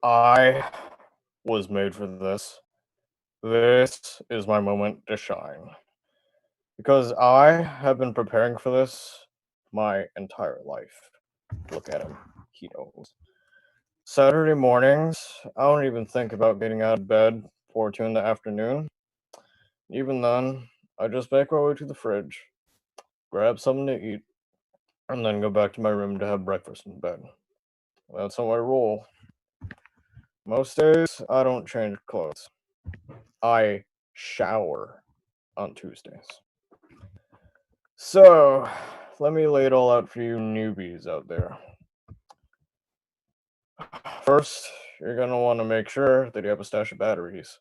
I was made for this. This is my moment to shine. Because I have been preparing for this my entire life. Look at him. He knows. Saturday mornings, I don't even think about getting out of bed before 2 in the afternoon. Even then, I just make my way to the fridge, grab something to eat, and then go back to my room to have breakfast in bed. That's how I roll. Most days, I don't change clothes. I shower on Tuesdays. So, let me lay it all out for you newbies out there. First, you're gonna want to make sure that you have a stash of batteries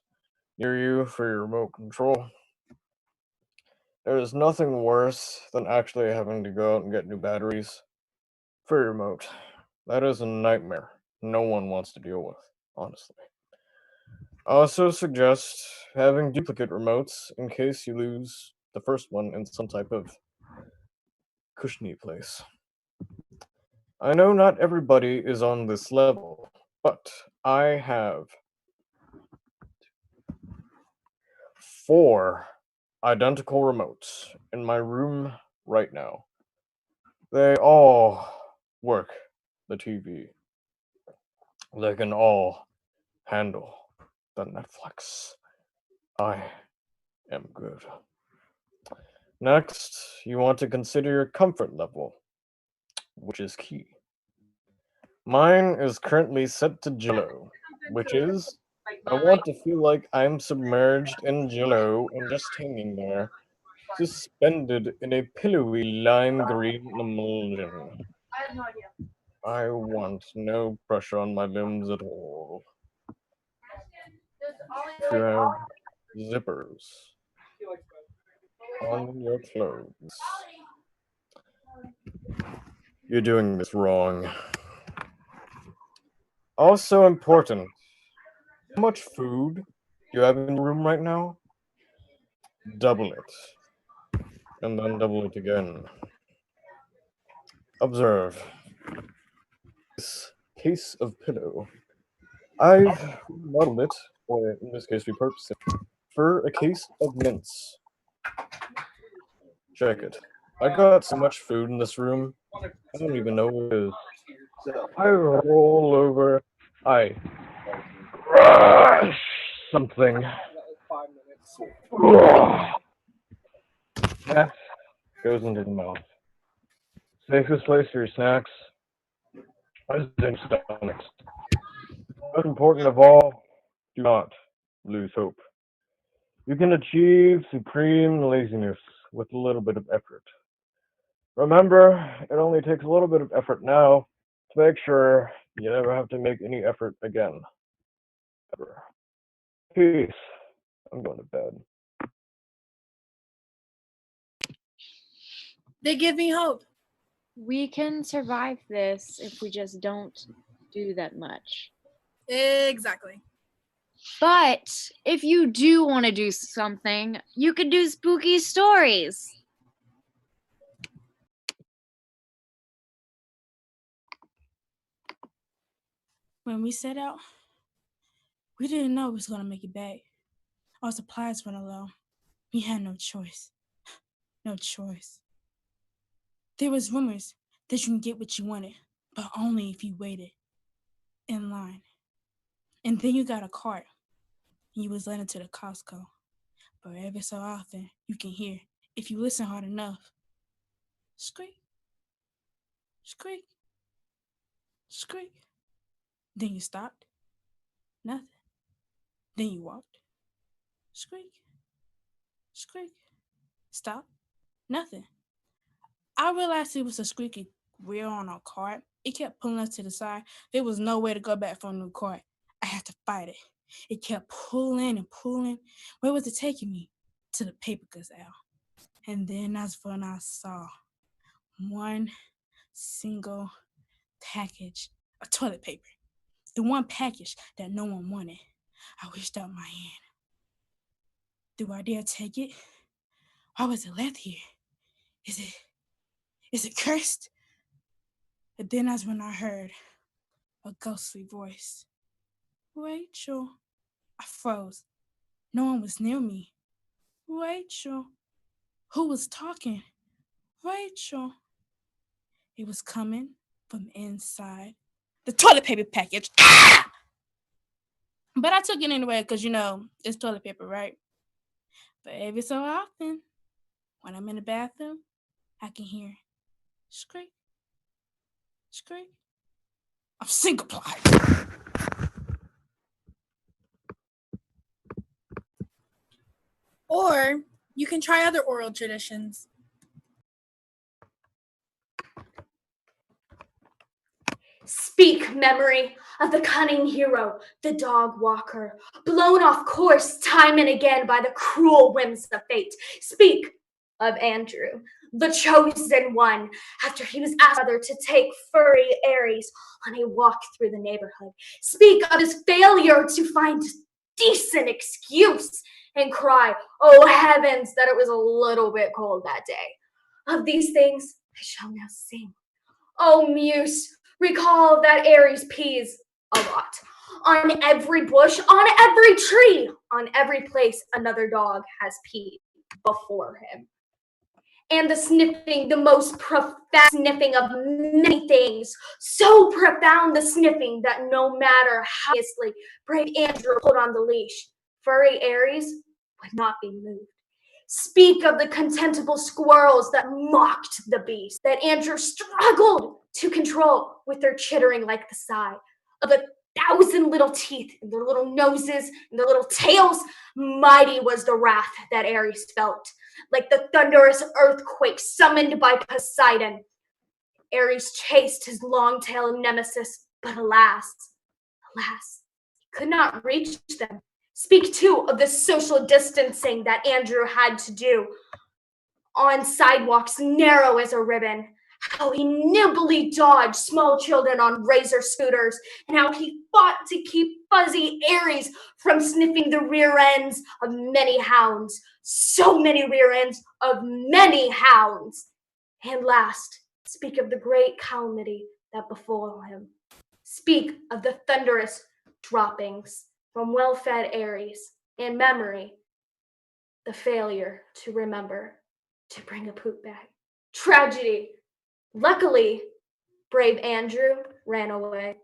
near you for your remote control. There is nothing worse than actually having to go out and get new batteries for your remote. That is a nightmare no one wants to deal with, honestly. I also suggest having duplicate remotes in case you lose the first one in some type of cushiony place. I know not everybody is on this level, but I have 4 identical remotes in my room right now. They all work the TV. They can all handle the Netflix. I am good. Next, you want to consider your comfort level, which is key. Mine is currently set to Jello, which is I want to feel like I'm submerged in Jello and just hanging there, suspended in a pillowy lime green emulsion. I want no pressure on my limbs at all. If you have zippers on your clothes, you're doing this wrong. Also important, how much food you have in your room right now? Double it, and then double it again. Observe this case of pillow. I've modeled it, or in this case, repurposed it, for a case of mints. Check it. I got so much food in this room, I don't even know what it is. So I roll over, I crush something. That goes into the mouth. Safest place for your snacks is in your stomachs. Most important of all, do not lose hope. You can achieve supreme laziness with a little bit of effort. Remember, it only takes a little bit of effort now to make sure you never have to make any effort again. Ever. Peace. I'm going to bed. They give me hope. We can survive this if we just don't do that much. Exactly. But if you do want to do something, you could do spooky stories. When we set out, we didn't know it was going to make it back. Our supplies went low. We had no choice. No choice. There was rumors that you can get what you wanted, but only if you waited in line. And then you got a cart, and you was led into the Costco. But every so often, you can hear, if you listen hard enough, squeak, squeak, squeak. Then you stopped, nothing. Then you walked, squeak, squeak, stop, nothing. I realized it was a squeaky wheel on our cart. It kept pulling us to the side. There was no way to go back for a new cart. I had to fight it. It kept pulling and pulling. Where was it taking me? To the paper goods aisle. And then that's when I saw one single package of toilet paper. The one package that no one wanted. I reached out my hand. Do I dare take it? Why was it left here? Is it cursed? And then that's when I heard a ghostly voice. Rachel. I froze. No one was near me. Rachel. Who was talking? Rachel. It was coming from inside the toilet paper package. Ah! But I took it anyway because, it's toilet paper, right? But every so often, when I'm in the bathroom, I can hear screak, screak. I'm syncopated. Or you can try other oral traditions. Speak, memory, of the cunning hero, the dog walker, blown off course time and again by the cruel whims of fate. Speak of Andrew, the chosen one, after he was asked whether to take furry Aries on a walk through the neighborhood. Speak of his failure to find decent excuse and cry, oh heavens, that it was a little bit cold that day. Of these things I shall now sing. Oh muse, recall that Aries pees a lot. On every bush, on every tree, on every place another dog has peed before him. And the sniffing, the most profound sniffing of many things. So profound the sniffing that no matter how fiercely brave Andrew pulled on the leash, furry Aries would not be moved. Speak of the contemptible squirrels that mocked the beast, that Andrew struggled to control with their chittering like the sigh of 1,000 little teeth in their little noses and their little tails. Mighty was the wrath that Aries felt, like the thunderous earthquake summoned by Poseidon. Aries chased his long-tailed nemesis, but alas, he could not reach them. Speak too of the social distancing that Andrew had to do on sidewalks narrow as a ribbon, how he nimbly dodged small children on razor scooters, and how he fought to keep fuzzy Aries from sniffing the rear ends of many hounds. So many rear ends of many hounds. And last, speak of the great calamity that befell him. Speak of the thunderous droppings from well-fed Aries, and memory, the failure to remember to bring a poop bag. Tragedy. Luckily, brave Andrew ran away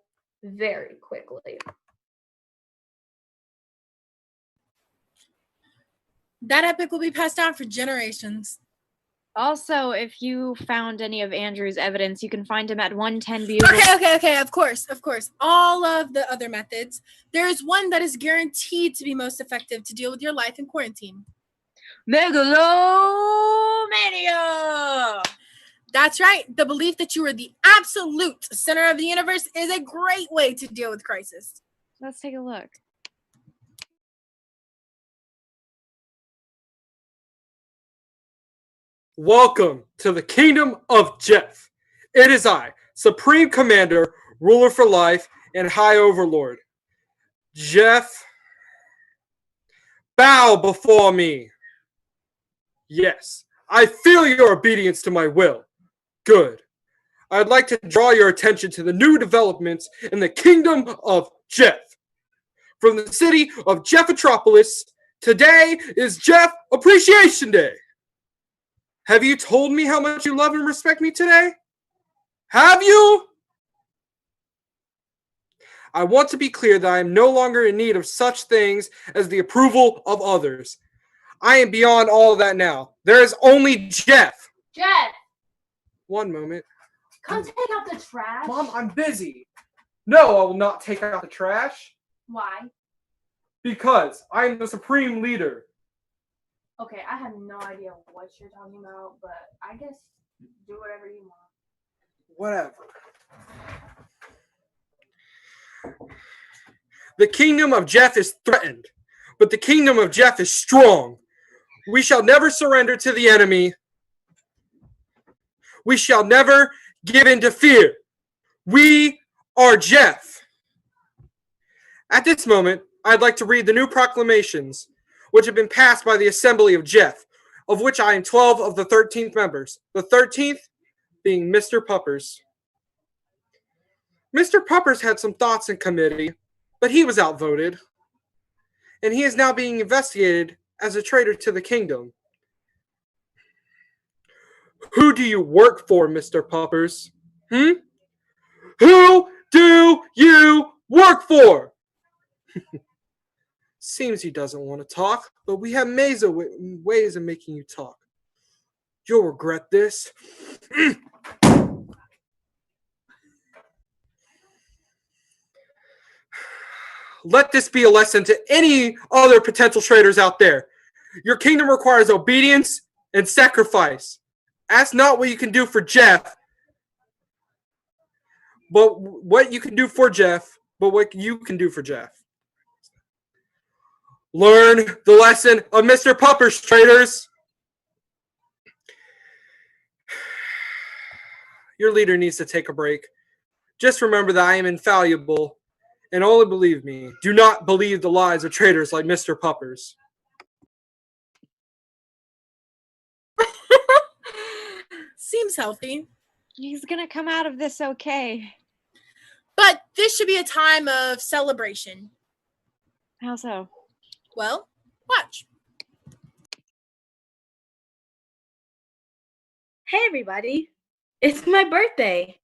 very quickly. That epic will be passed down for generations. Also, if you found any of Andrew's evidence, you can find him at 110 Bugle. Okay, of course. All of the other methods. There is one that is guaranteed to be most effective to deal with your life in quarantine. Megalomania! That's right. The belief that you are the absolute center of the universe is a great way to deal with crisis. Let's take a look. Welcome to the kingdom of Jeff. It is I, Supreme Commander, Ruler for Life, and High Overlord. Jeff, bow before me. Yes, I feel your obedience to my will. Good. I'd like to draw your attention to the new developments in the kingdom of Jeff. From the city of Jeffatropolis, today is Jeff Appreciation Day. Have you told me how much you love and respect me today? Have you? I want to be clear that I am no longer in need of such things as the approval of others. I am beyond all of that now. There is only Jeff. Jeff, One moment. come take out the trash. Mom, I'm busy. No, I will not take out the trash. Why? Because I am the supreme leader. Okay, I have no idea what you're talking about, but I guess do whatever you want. Whatever. The kingdom of Jeff is threatened, but the kingdom of Jeff is strong. We shall never surrender to the enemy. We shall never give in to fear. We are Jeff. At this moment, I'd like to read the new proclamations, which have been passed by the Assembly of Jeff, of which I am 12 of the 13th members, the 13th being Mr. Puppers. Mr. Puppers had some thoughts in committee, but he was outvoted, and he is now being investigated as a traitor to the kingdom. Who do you work for, Mr. Puppers? Who do you work for? Seems he doesn't want to talk, but we have ways of making you talk. You'll regret this. Let this be a lesson to any other potential traitors out there. Your kingdom requires obedience and sacrifice. That's not what you can do for Jeff. But what you can do for Jeff, but what you can do for Jeff. Learn the lesson of Mr. Puppers, traitors. Your leader needs to take a break. Just remember that I am infallible, and only believe me. Do not believe the lies of traitors like Mr. Puppers. Seems healthy. He's gonna come out of this okay. But this should be a time of celebration. How so? Well, watch. Hey everybody, it's my birthday.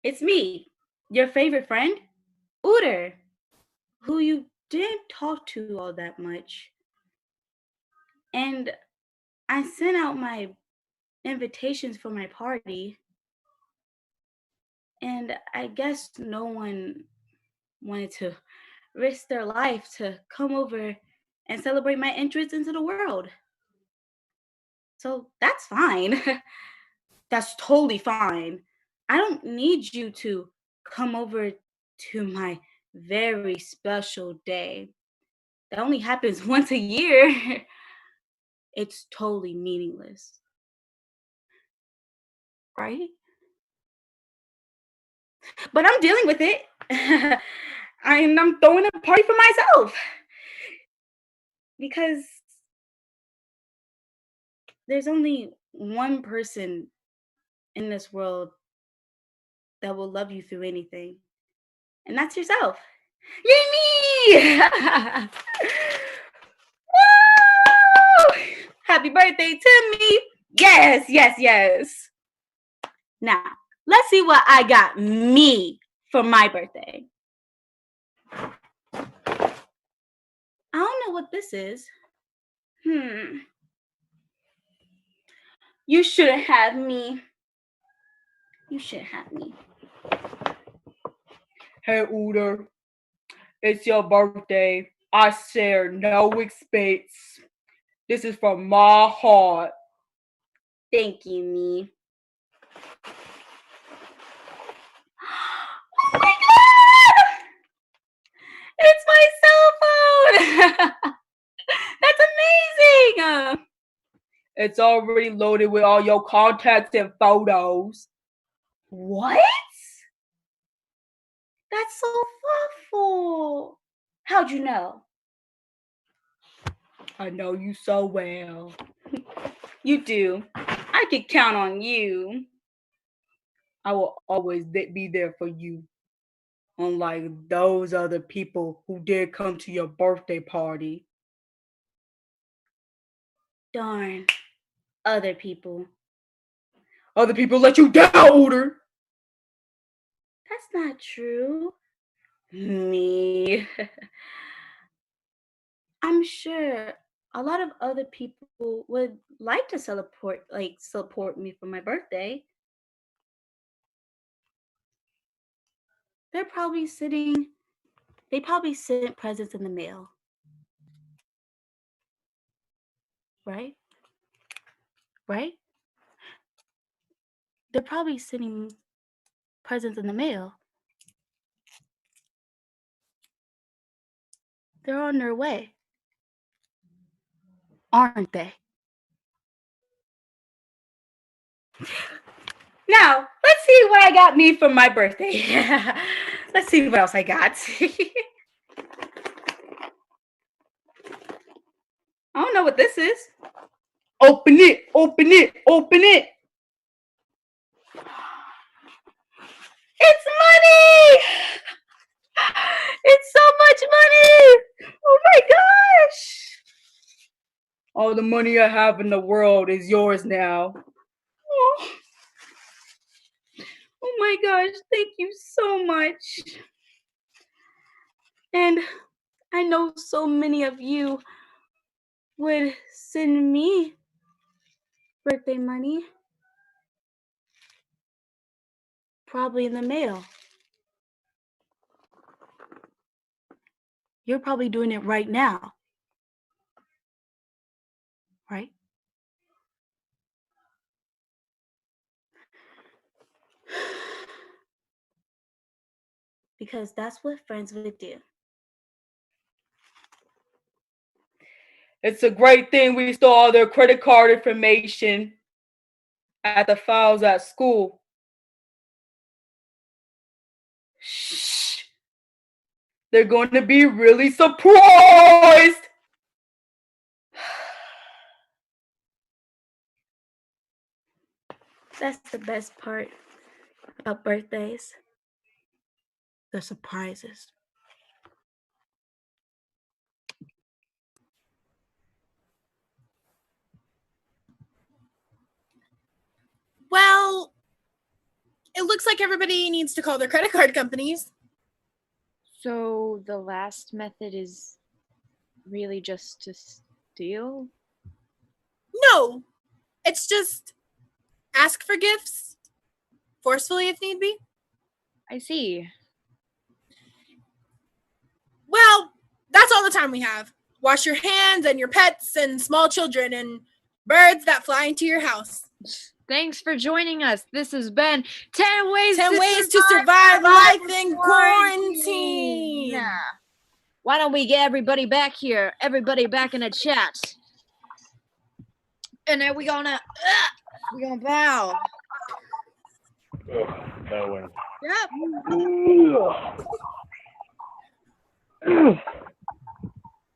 It's me, your favorite friend, Uter, who you didn't talk to all that much. And I sent out my invitations for my party, and I guess no one wanted to risk their life to come over and celebrate my entrance into the world. So that's fine. That's totally fine. I don't need you to come over to my very special day. That only happens once a year. It's totally meaningless. Right? But I'm dealing with it. I'm throwing a party for myself. Because there's only one person in this world that will love you through anything. And that's yourself. Yay me! Woo! Happy birthday to me. Yes, yes, yes. Now, let's see what I got me for my birthday. I don't know what this is. You shouldn't have me. You shouldn't have me. Hey, Uter. It's your birthday. I share no expense. This is from my heart. Thank you, me. Oh my God! It's my cell phone! That's amazing! It's already loaded with all your contacts and photos. What? That's so thoughtful. How'd you know? I know you so well. You do. I can count on you. I will always be there for you. Unlike those other people who did come to your birthday party. Darn. Other people. Other people let you down, Uter. That's not true. Me. I'm sure a lot of other people would like to support me for my birthday. They probably sent presents in the mail. Right? Right? They're probably sending presents in the mail. They're on their way. Aren't they? Now, let's see what I got me for my birthday. Let's see what else I got. I don't know what this is. Open it, open it, open it. It's money! It's so much money! Oh my gosh! All the money I have in the world is yours now. Oh, oh my gosh, thank you so much. And I know so many of you would send me birthday money. Probably in the mail. You're probably doing it right now. Right? Because that's what friends would do. It's a great thing we stole all their credit card information at the files at school. Shh. They're going to be really surprised. That's the best part about birthdays. The surprises. Well, it looks like everybody needs to call their credit card companies. So the last method is really just to steal? No, it's just ask for gifts forcefully if need be. I see. Well, that's all the time we have. Wash your hands and your pets and small children and birds that fly into your house. Thanks for joining us. This has been 10 Ways, 10 ways to survive life in quarantine. Why don't we get everybody back here? Everybody back in the chat. And then we're gonna bow. That one. Yep.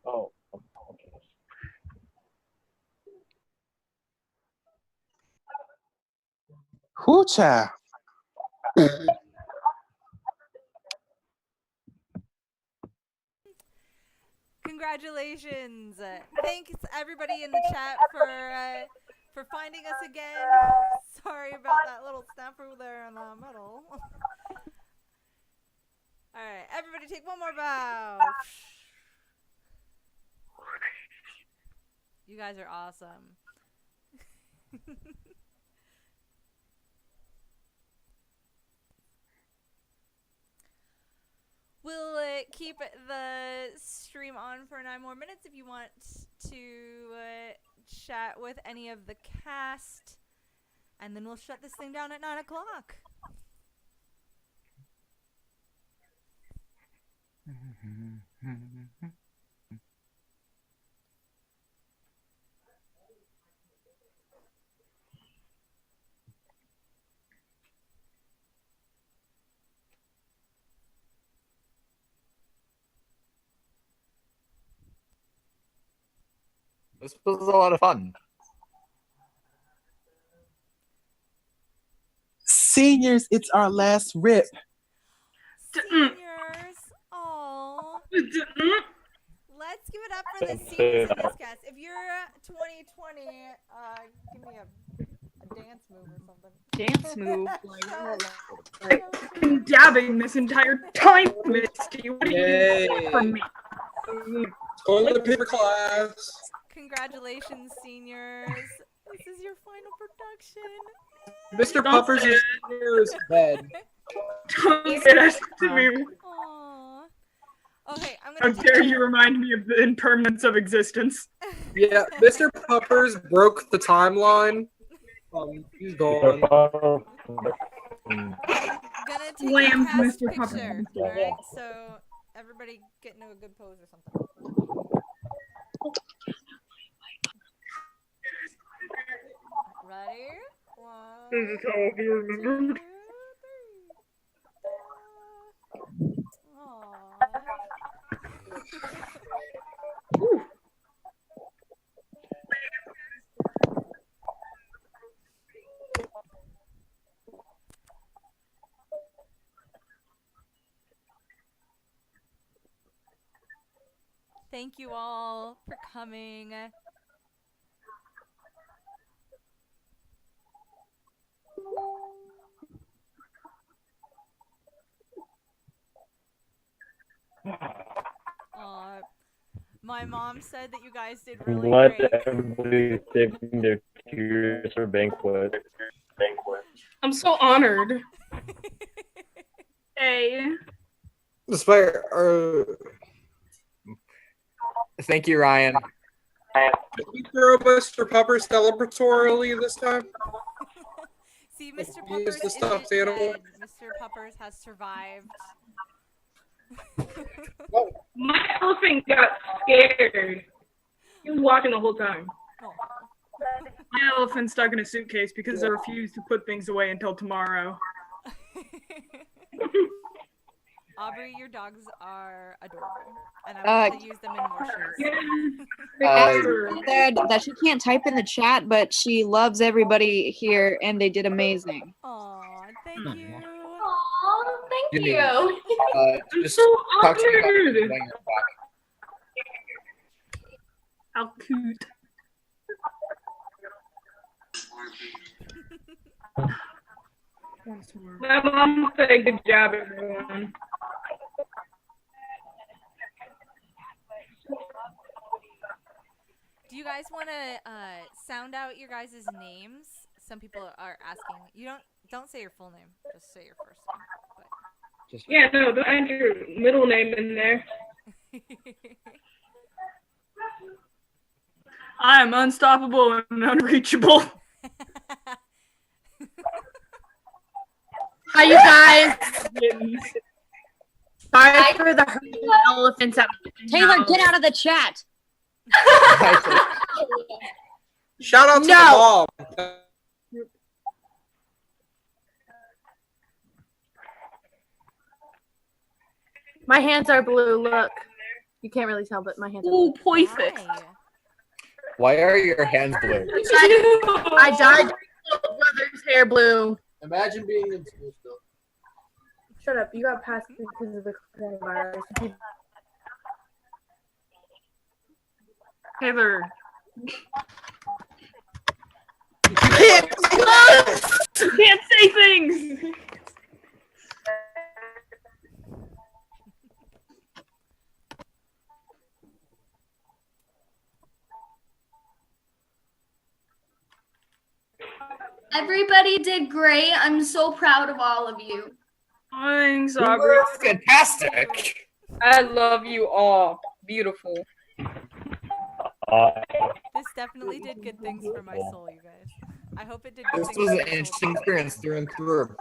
Oh, okay. Hoocha. Congratulations! Thanks everybody in the chat for finding us again. Sorry about that little snafu there in the middle. All right, everybody, take one more bow. You guys are awesome. We'll keep the stream on for 9 more minutes if you want to chat with any of the cast. And then we'll shut this thing down at 9 o'clock. This was a lot of fun. Seniors, it's our last rip. Seniors, oh. Let's give it up for the seniors in this cast. If you're 2020, give me a dance move or something. Dance move. I've been dabbing this entire time, Misty. What do you want from me? Going to the paper class. Congratulations, seniors. This is your final production. Mr. Puppers is dead. Don't say that to me. Aww. Okay, I'm How gonna dare you remind me of the impermanence of existence? Yeah, Mr. Puppers broke the timeline. He's gone. Gonna take Lambs, a cast Mr. Puppers. picture, alright? So everybody get into a good pose or something. Ready? One, This is how I'll be remembered. 2, 3. Thank you all for coming. My mom said that you guys did really Let great. everybody saving their tears for banquet. I'm so honored. Hey. Despite Thank you, Ryan. Did we throw Mr. Pupper celebratorily this time? See, Mr. He is Puppers the isn't stuffed animal. dead. Mr. Puppers has survived. My elephant got scared. He was watching the whole time. My elephant's stuck in a suitcase because I refuse to put things away until tomorrow. Aubrey, your dogs are adorable, and I want to use them in more shows. Said that she can't type in the chat, but she loves everybody here, and they did amazing. Aw, thank you. Aw, thank Good you. I'm Just so talk to me about honored. when you're back. How cute. My mom said good job, everyone. Do you guys want to sound out your guys' names? Some people are asking. You don't say your full name. Just say your first name. Yeah, no, don't add your middle name in there. I am unstoppable and unreachable. Hi, you guys. Sorry for the hurting elephants out. Taylor, get out of the chat. Shout out to No. the mom. My hands are blue. Look, you can't really tell, but my hands are Ooh, blue. perfect. Why are your hands blue? I dyed my little brother's hair blue. Imagine being in school still. Shut up! You got passed because of the coronavirus. Taylor. You can't say things. Everybody did great. I'm so proud of all of you. Thanks, You Aubrey. were fantastic. I love you all. Beautiful. This definitely did good things for my soul, you guys. I hope it did good This things was for an my soul. interesting experience through and through.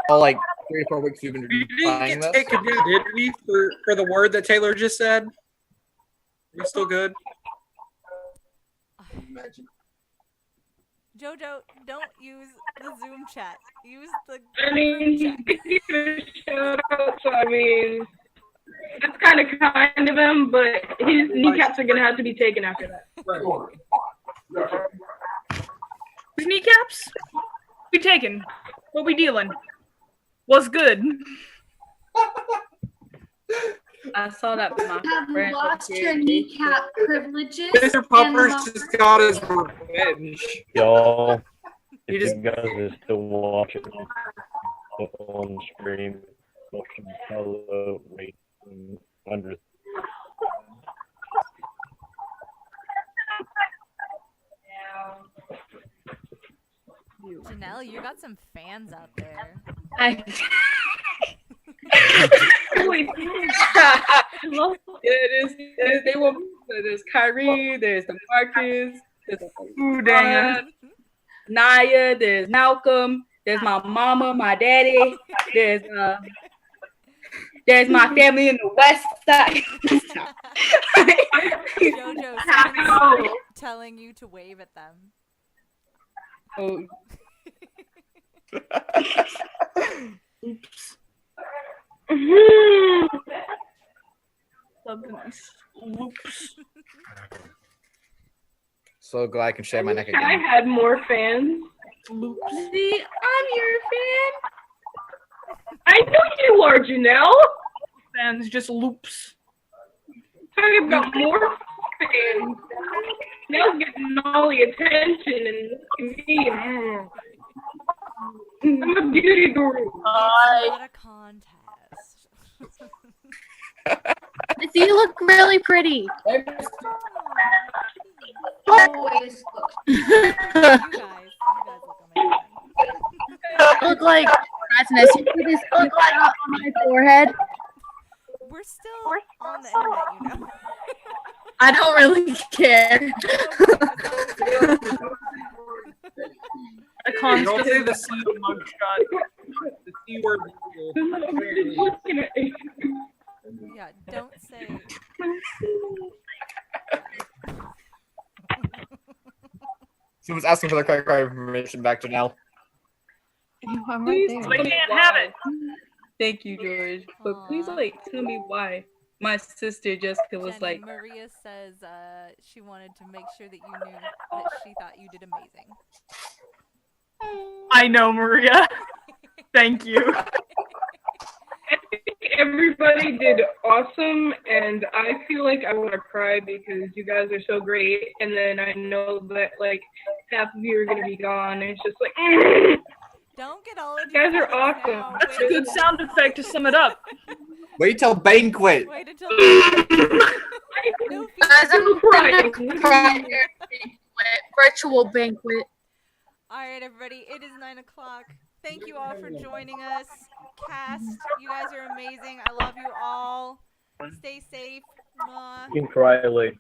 All like 3 or 4 weeks we've been We playing didn't this. get taken down, did we, for the word that Taylor just said? We still good? Jojo, don't use the Zoom chat. Use the I mean, group chat. he gave a shout out, so I mean, that's kind of kind of him, but his kneecaps are gonna have to be taken after that. His kneecaps? Be taken. What we dealing? What's good? I saw that with my Have friend. lost your kneecap privileges. Mr. Puppers just got his revenge. Y'all, You if just- you guys are still watching on stream, motion hello, rate, under. Janelle, you got some fans out there. They will. There's Kyrie. There's the Marcus. There's Ooh, dang. Naya. There's Malcolm. There's my mama, my daddy. There's my family in the West Side. Jojo, someone's telling you to wave at them. Oh. Oops. Something nice. Oops. So glad I can shave my neck I again. had more fans. See, I'm your fan. I know you are, Janelle. Fans just loops. talking about more fans. Nell's getting all the attention and look at me. I'm a beauty guru. Not a contest. I see you look really pretty. Always You guys look amazing. Look like Rasmus. You put this look on my forehead. We're still on the internet, you know. I don't really care. Don't say the C mugshot. The C word. Yeah, don't say. Someone's asking for the credit card information back to Nell. I'm right there. I can't have it. Thank you, George. But please, like, tell me why. My sister Jessica was Jenny, like, Maria says she wanted to make sure that you knew that she thought you did amazing. I know, Maria. Thank you. Everybody did awesome, and I feel like I want to cry because you guys are so great, and then I know that, like, half of you are going to be gone, and it's just like, Don't get all of you guys are awesome. That's a good sound effect to sum it up. Wait till banquet. Wait until Guys, I'm gonna cry. Virtual banquet. All right, everybody. It is 9 o'clock. Thank you all for joining us. Cast, you guys are amazing. I love you all. Stay safe. Mwah. You can cry later.